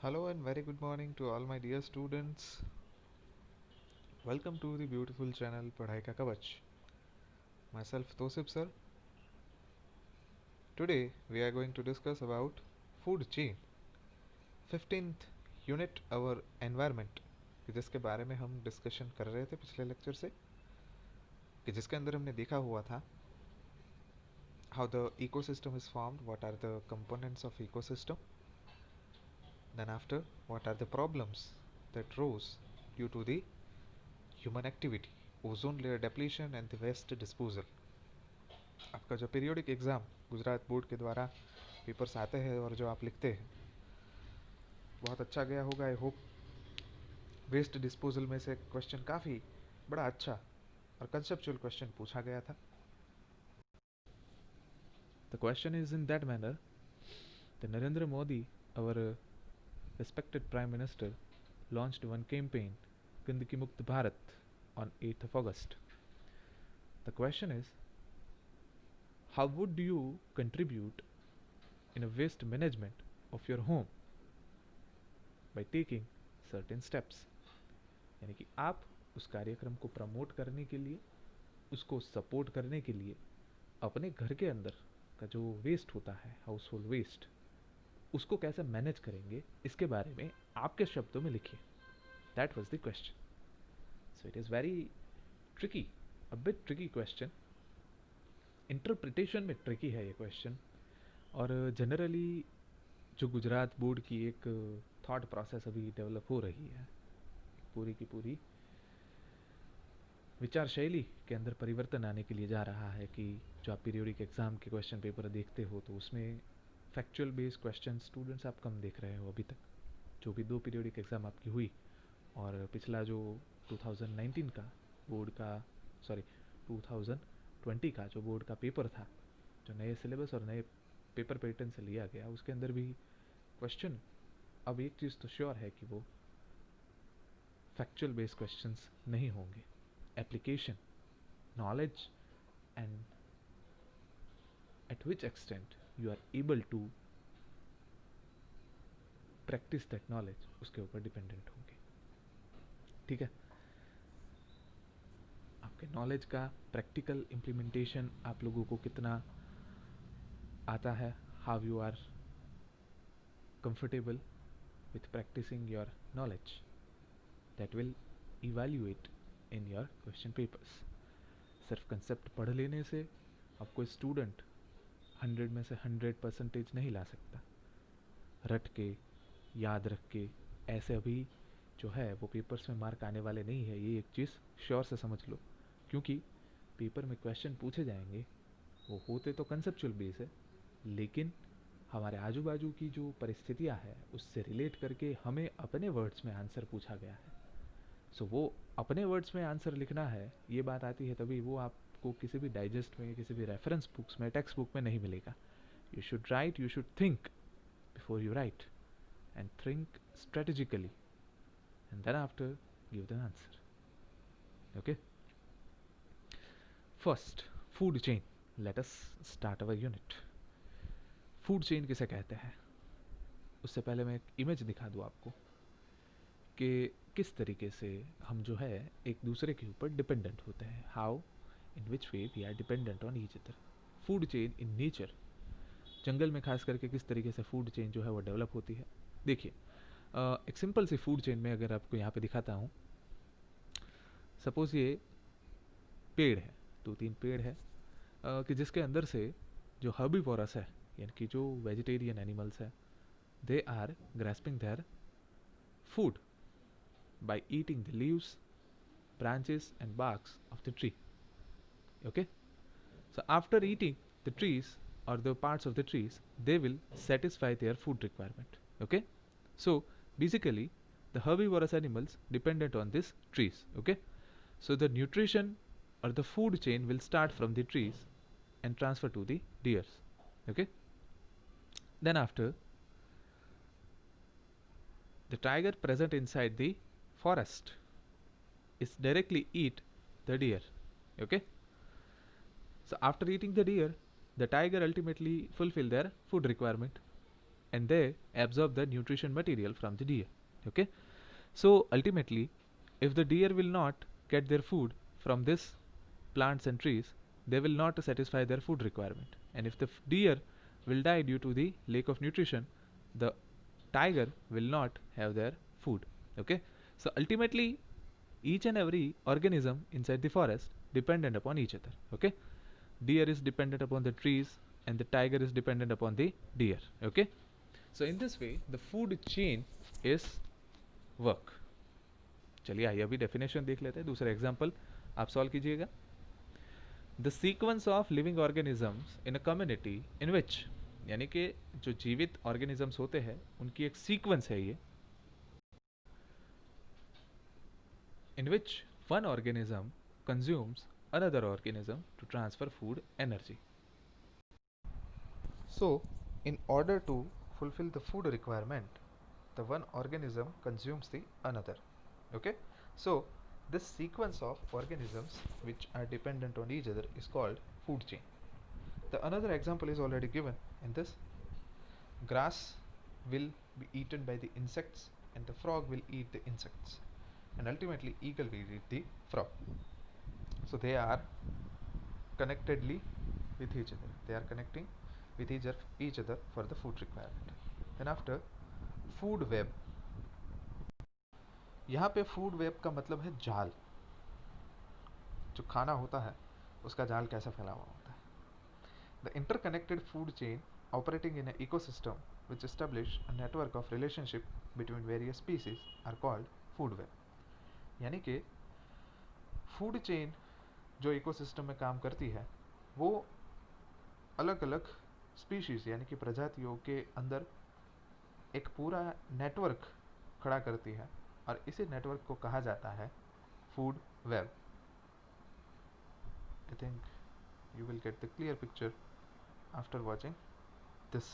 Hello and very good morning to all my dear students. Welcome to the beautiful channel Padhai Ka Kavach. Myself Tosip sir. Today we are going to discuss about food chain. 15th unit our environment कि जिसके बारे में हम discussion कर रहे थे पिछले lecture से कि जिसके अंदर हमने देखा हुआ था how the ecosystem is formed, what are the components of ecosystem, then after what are the problems that rose due to the human activity, ozone layer depletion and the waste disposal. आपका जो periodic exam Gujarat board के द्वारा papers आते हैं और जो आप लिखते हैं बहुत अच्छा गया होगा आई होप. वेस्ट डिस्पोजल में से क्वेश्चन काफ़ी बड़ा अच्छा और कंसेप्चुअल क्वेश्चन पूछा गया था. The question is in that manner the Narendra Modi our respected Prime Minister launched one campaign, Gandaki Mukt Bharat, on 8th of August. The question is, how would you contribute in a waste management of your home by taking certain steps? यानी कि आप उस कार्यक्रम को promote करने के लिए, उसको सपोर्ट करने के लिए अपने घर के अंदर का जो वेस्ट होता है, हाउस होल्ड वेस्ट, उसको कैसे मैनेज करेंगे, इसके बारे में आपके शब्दों में लिखिए. That was the question. So it is very tricky, a bit tricky question. Interpretation में ट्रिकी है ये क्वेश्चन. और जनरली जो गुजरात बोर्ड की एक थॉट प्रोसेस अभी डेवलप हो रही है, पूरी की पूरी विचार शैली के अंदर परिवर्तन आने के लिए जा रहा है कि जो आप पीरियोडिक एग्ज़ाम के क्वेश्चन पेपर देखते हो तो उसमें फैक्चुअल बेस्ड क्वेश्चन स्टूडेंट्स आप कम देख रहे हो अभी तक. जो भी 2 पीरियोडिक एग्ज़ाम आपकी हुई और पिछला जो 2019 का बोर्ड का, सॉरी 2020 का जो बोर्ड का पेपर था, जो नए सिलेबस और नए पेपर पैटर्न से लिया गया, उसके अंदर भी क्वेश्चन, अब एक चीज़ तो श्योर है कि वो फैक्चुअल बेस्ड क्वेश्चंस नहीं होंगे. Application, knowledge and at which extent you are able to practice that knowledge, उसके ऊपर डिपेंडेंट होंगे. ठीक है, आपके नॉलेज का प्रैक्टिकल इम्प्लीमेंटेशन आप लोगों को कितना आता है, how you are comfortable with practicing your knowledge, that will evaluate in your question papers. सिर्फ कंसेप्ट पढ़ लेने से आपको स्टूडेंट 100 में से 100% नहीं ला सकता. रट के, याद रख के ऐसे अभी जो है वो पेपर्स में मार्क आने वाले नहीं है, ये एक चीज़ श्योर से समझ लो. क्योंकि पेपर में क्वेश्चन पूछे जाएंगे वो होते तो कंसेप्चुअल बेस है, लेकिन हमारे आजू बाजू की जो परिस्थितियाँ है उससे रिलेट करके हमें अपने वर्ड्स में आंसर पूछा गया है. सो वो अपने वर्ड्स में आंसर लिखना है, ये बात आती है तभी. वो आपको किसी भी डाइजेस्ट में, किसी भी रेफरेंस बुक्स में, टेक्स्ट बुक में नहीं मिलेगा. You should write, you should think before you right, and think strategically, and then after give the answer. Okay, first, food chain. Let us start our unit. Food chain किसे कहते हैं, उससे पहले मैं एक इमेज दिखा दूँ आपको कि किस तरीके से हम जो है एक दूसरे के ऊपर डिपेंडेंट होते हैं. How, in which way we are dependent on each other. Food chain in nature, जंगल में खास करके किस तरीके से फूड चेन जो है वो डेवलप होती है. देखिए, एक सिंपल सी फूड चेन में अगर आपको यहाँ पे दिखाता हूँ, सपोज ये पेड़ है, 2-3 पेड़ है, कि जिसके अंदर से जो हर्बीवोरस है, यानी कि जो वेजिटेरियन एनिमल्स है, they are grasping their food by eating the leaves, branches and barks of the tree. Okay, so after eating the trees or the parts of the trees, they will satisfy their food requirement. Okay, so basically the herbivorous animals dependent on these trees. Okay, so the nutrition or the food chain will start from the trees and transfer to the deers. Okay, then after, the tiger present inside the forest is directly eat the deer. Okay, so after eating the deer, the tiger ultimately fulfill their food requirement. and they absorb the nutrition material from the deer. Okay, so ultimately, if the deer will not get their food from this plants and trees, they will not satisfy their food requirement. And if the deer will die due to the lack of nutrition, the tiger will not have their food. Okay, so ultimately, each and every organism inside the forest dependent upon each other. Okay, deer is dependent upon the trees, and the tiger is dependent upon the deer. Okay, so in this way, the food chain is work. चलिए आइए अभी definition देख लेते हैं. दूसरा example आप solve कीजिएगा. The sequence of living organisms in a community in which, यानी कि जो जीवित ऑर्गेनिजम्स होते हैं उनकी एक सीक्वेंस है ये, in which one organism consumes another organism to transfer food energy. So, in order to fulfill the food requirement, the one organism consumes the another. Okay, so this sequence of organisms which are dependent on each other is called food chain. The another example is already given in this. Grass will be eaten by the insects, and the frog will eat the insects, and ultimately eagle will eat the frog. So they are connectedly with each other. They are connecting with each other for the food requirement. Then after, food web. यहाँ पे food web का मतलब है जाल. जो खाना होता है उसका जाल कैसा फैला हुआ होता है. The interconnected food chain operating in an ecosystem which establish a network of relationship between various species are called food web. यानी कि फूड चेन जो इकोसिस्टम में काम करती है वो अलग अलग स्पीशीज यानी कि प्रजातियों के अंदर एक पूरा नेटवर्क खड़ा करती है, और इसी नेटवर्क को कहा जाता है food web. I think you will get the clear picture after watching this.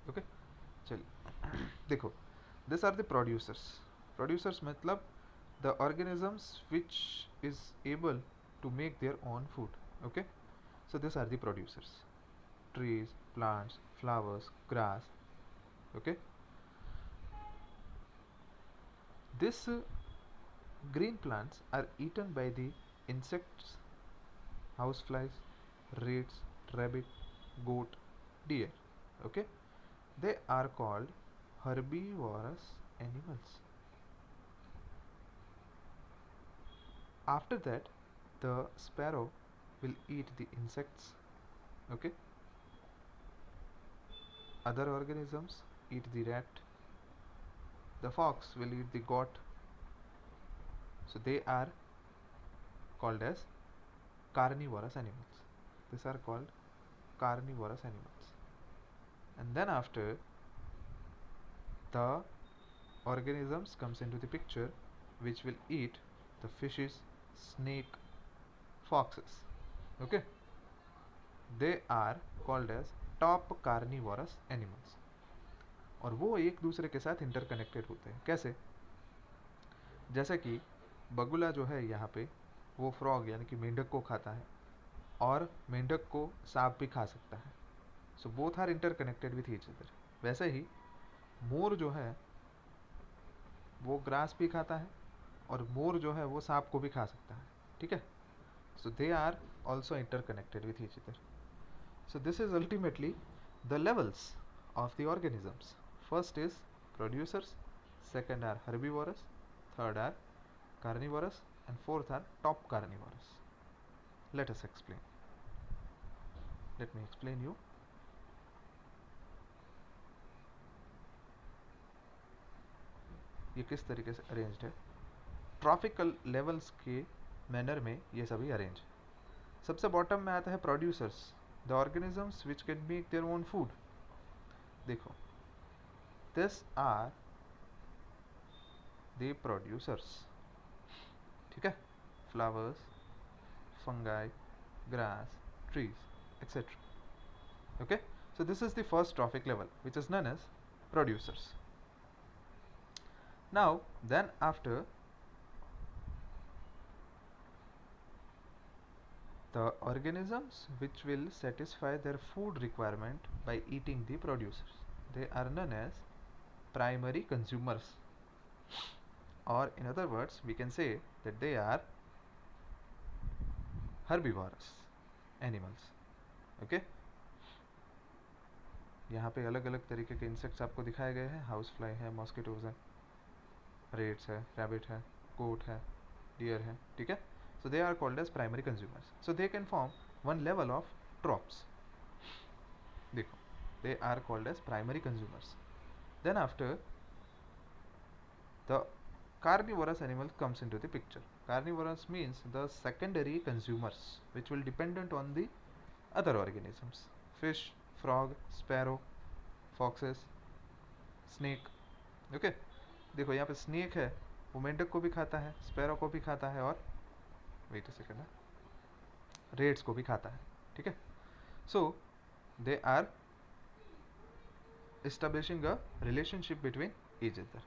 Okay, चलिए देखो, this are the producers. Producers मतलब the organisms which is able to make their own food. Okay, so these are the producers: trees, plants, flowers, grass. Okay, this green plants are eaten by the insects, houseflies, rats, rabbit, goat, deer. Okay, they are called herbivorous animals. After that, the sparrow will eat the insects. Okay, other organisms eat the rat. The fox will eat the goat. So they are called as carnivorous animals. These are called carnivorous animals. And then after, the organisms comes into the picture which will eat the fishes, snake, foxes. Okay, they are called as top carnivorous animals. और वो एक दूसरे के साथ interconnected होते हैं. कैसे? जैसे कि बगुला जो है यहाँ पे वो फ्रॉग यानी कि मेंढक को खाता है, और मेंढक को सांप भी खा सकता है. So both are interconnected with each other. वैसे ही मोर जो है वो ग्रास भी खाता है, और मोर जो है वो सांप को भी खा सकता है. ठीक है, so they are also interconnected with each other. So this is ultimately the levels of the organisms. First is producers, second are herbivorous, third are carnivorous, and fourth are top carnivorous. Let us explain. Let me explain you. ये किस तरीके से arranged है. Tropical levels के manner में ये सभी arrange है. सबसे बॉटम में आता है producers, the organisms which can make their own food. देखो, दिस आर द प्रोड्यूसर्स. ठीक है, flowers, fungi, grass, trees, etc. Okay, so this is the first trophic level which is known as producers. Now then after, The organisms which will satisfy their food requirement by eating the producers. They are known as primary consumers, or in other words, we can say that they are herbivorous animals. Okay? यहाँ पे अलग अलग तरीके के insects आपको दिखाए गए हैं. हाउस फ्लाई है, मॉस्किटोज है, रेट्स है, रैबिट है, गोट है, डियर है. ठीक है. So they are called as primary consumers. So they can form one level of crops. देखो, they are called as primary consumers. Then after, the carnivorous animal comes into the picture. Carnivorous means the secondary consumers which will dependent on the other organisms. Fish, frog, sparrow, foxes, snake. Okay. देखो यहाँ पे snake है, वो मेंढक को भी खाता है, स्पैरो को भी खाता है, और वेट अ सेकंड, रेड्स को भी खाता है. ठीक है. So they are establishing a relationship between each other.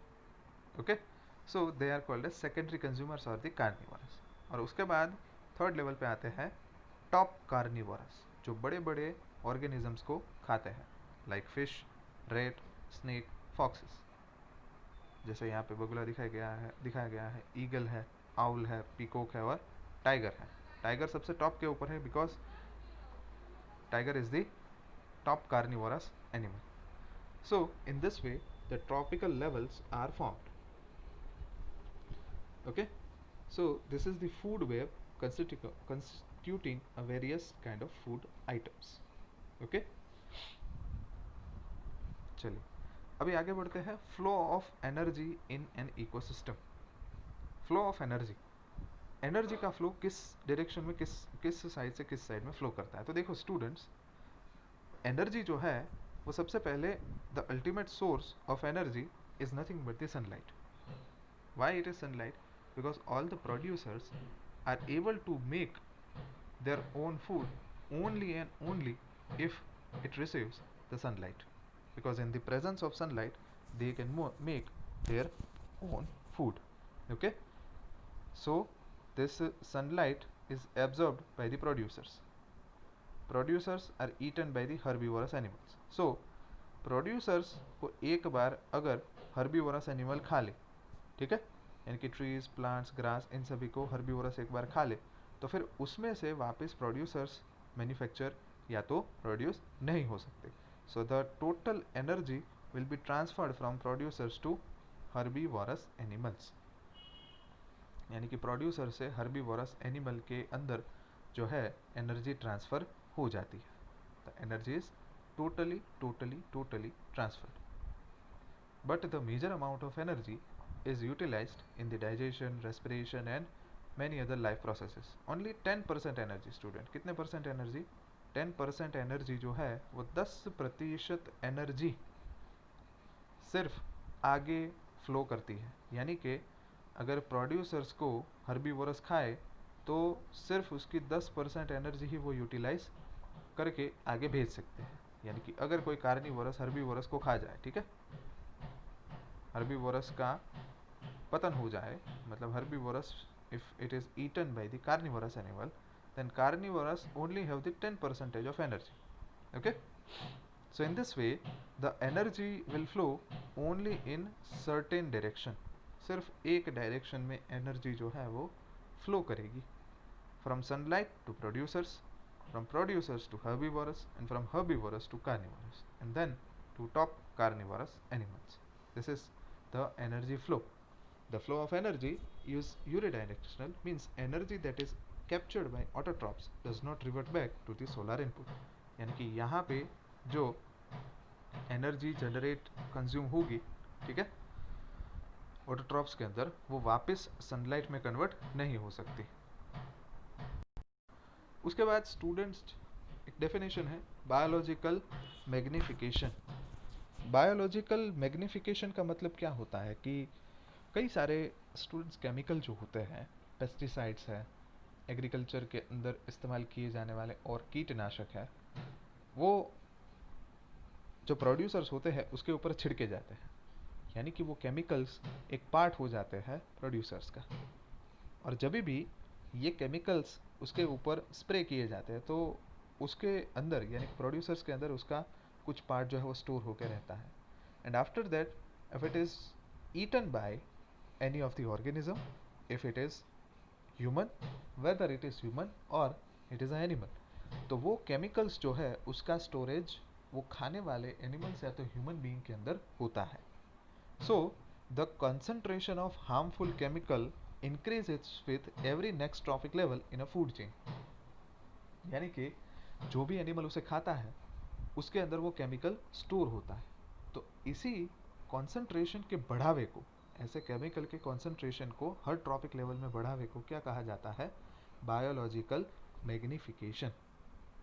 Okay. So they are called as secondary consumers or the carnivores. और उसके बाद थर्ड लेवल पे आते हैं टॉप कार्निवोरस, जो बड़े बड़े ऑर्गेनिजम्स को खाते हैं, like fish, rate, snake, foxes. जैसे यहाँ पे बगुला दिखाया गया है, ईगल है, आउल है, पीकॉक है, और टाइगर है. टाइगर सबसे टॉप के ऊपर है because tiger is the top carnivorous animal. So in this way the tropical levels are formed. Okay. So this is the food web constituting a various kind of food items. Okay. चलिए अभी आगे बढ़ते हैं. Flow of energy in an ecosystem. Flow of energy, energy का flow किस direction में, किस side से किस साइड में फ्लो करता है. तो देखो स्टूडेंट्स, एनर्जी जो है वो सबसे पहले, the ultimate source of energy is nothing but the sunlight. Why it is sunlight? Because all the producers are able to make their own food only and only if it receives the sunlight. Because in the presence of sunlight they can make their own food. Okay. So this sunlight is absorbed by the producers. Producers are eaten by the herbivorous animals. So producers को एक बार अगर herbivorous animal खा ले, ठीक है, यानी कि trees, plants, grass, इन सभी को herbivorous एक बार खा ले, तो फिर उसमें से वापस producers मैन्युफैक्चर या तो प्रोड्यूस नहीं हो सकते. So the total energy will be transferred from producers to herbivorous animals. यानी कि प्रोड्यूसर से herbivorous animal के अंदर जो है एनर्जी ट्रांसफ़र हो जाती है. The energy is totally transferred. But the major amount of energy is utilized in the digestion, respiration and many other life processes. Only 10% energy, student. कितने परसेंट एनर्जी? 10% एनर्जी जो है वो 10% एनर्जी सिर्फ आगे flow करती है. यानी कि अगर प्रोड्यूसर्स को हर्बीवोरस खाए तो सिर्फ उसकी 10% एनर्जी ही वो यूटिलाइज करके आगे भेज सकते हैं. यानी कि अगर कोई कार्निवोरस हर्बीवोरस को खा जाए, ठीक है, हर्बीवोरस का पतन हो जाए, मतलब herbivorous if it is eaten by the carnivorous animal, then carnivorous only have the 10% of energy. Okay. So in this way the energy will flow only in certain direction. सिर्फ एक डायरेक्शन में energy जो है वो flow करेगी. From sunlight to producers, from producers to herbivorous and from herbivorous to carnivorous and then to top carnivorous animals. This is the energy flow. The flow of energy is unidirectional, means energy that is captured by autotrophs does not revert back to the solar input. यानी कि यहाँ पे जो energy generate consume होगी, ठीक है, autotrophs के अंदर, वो वापस सनलाइट में कन्वर्ट नहीं हो सकती. उसके बाद स्टूडेंट्स एक डेफिनेशन है बायोलॉजिकल मैग्निफिकेशन. बायोलॉजिकल मैग्निफिकेशन का मतलब क्या होता है कि कई सारे स्टूडेंट्स केमिकल जो होते हैं, पेस्टिसाइड्स है, एग्रीकल्चर के अंदर इस्तेमाल किए जाने वाले और कीटनाशक है, वो जो प्रोड्यूसर्स होते हैं उसके ऊपर छिड़के जाते हैं. यानी कि वो केमिकल्स एक पार्ट हो जाते हैं प्रोड्यूसर्स का. और जब भी ये केमिकल्स उसके ऊपर स्प्रे किए जाते हैं, तो उसके अंदर यानी प्रोड्यूसर्स के अंदर उसका कुछ पार्ट जो है वो स्टोर होकर रहता है. And after that if it is eaten by any of the organism, if it is human, whether it is human और इट इज़ अ एनिमल, तो वो केमिकल्स जो है उसका स्टोरेज वो खाने वाले एनिमल्स या तो ह्यूमन बीइंग के अंदर होता है. So the concentration of harmful chemical increases with every next trophic level in a food chain. यानी कि जो भी एनिमल उसे खाता है उसके अंदर वो केमिकल स्टोर होता है. तो इसी कॉन्सेंट्रेशन के बढ़ावे को, ऐसे केमिकल के कॉन्सेंट्रेशन को हर ट्रॉपिक लेवल में बढ़ावे को क्या कहा जाता है? Biological magnification.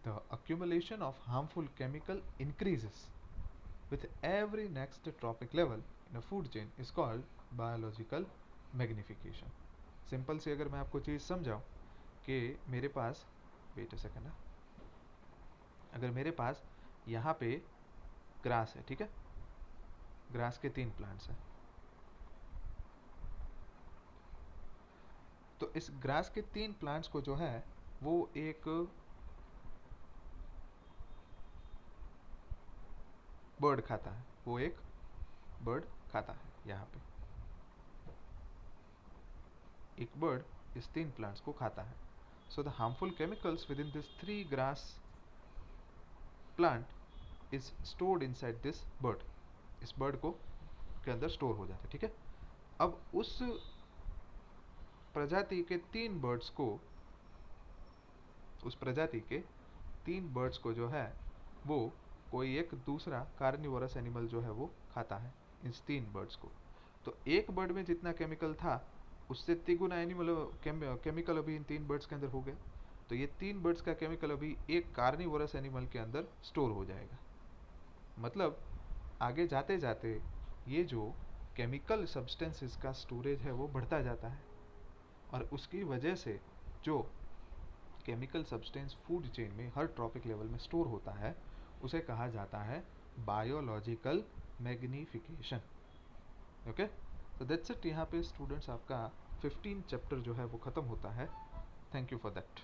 The accumulation of harmful chemical increases with every next trophic level in a food chain is called biological magnification. Simple सी अगर मैं आपको चीज़ समझाऊँ कि मेरे पास, वेट अ सेकेंड, अगर मेरे पास यहाँ पे ग्रास है, ठीक है, ग्रास के 3 प्लांट्स हैं, तो इस ग्रास के 3 प्लांट्स को जो है वो एक बर्ड खाता है, वो एक बर्ड खाता है. यहाँ पे एक बर्ड इस 3 प्लांट्स को खाता है. So the harmful chemicals with in this 3 grass plant is stored inside this bird. इस बर्ड को के अंदर स्टोर हो जाता है, ठीक है. अब उस प्रजाति के 3 बर्ड्स को, उस प्रजाति के 3 बर्ड्स को जो है वो कोई एक दूसरा कार्निवोरस एनिमल जो है वो खाता है इस 3 बर्ड्स को. तो एक बर्ड में जितना केमिकल था उससे तिगुना एनिमल केमिकल अभी इन 3 बर्ड्स के अंदर हो गया. तो ये 3 बर्ड्स का केमिकल अभी एक कार्निवोरस एनिमल के अंदर स्टोर हो जाएगा. मतलब आगे जाते जाते ये जो केमिकल सब्सटेंसेस का स्टोरेज है वो बढ़ता जाता है, और उसकी वजह से जो केमिकल सब्सटेंस फूड चेन में हर ट्रॉपिक लेवल में स्टोर होता है उसे कहा जाता है बायोलॉजिकल मैग्निफिकेशन. ओके, तो दैट्स इट. यहाँ पे स्टूडेंट्स आपका 15 चैप्टर जो है वो ख़त्म होता है. Thank you for that.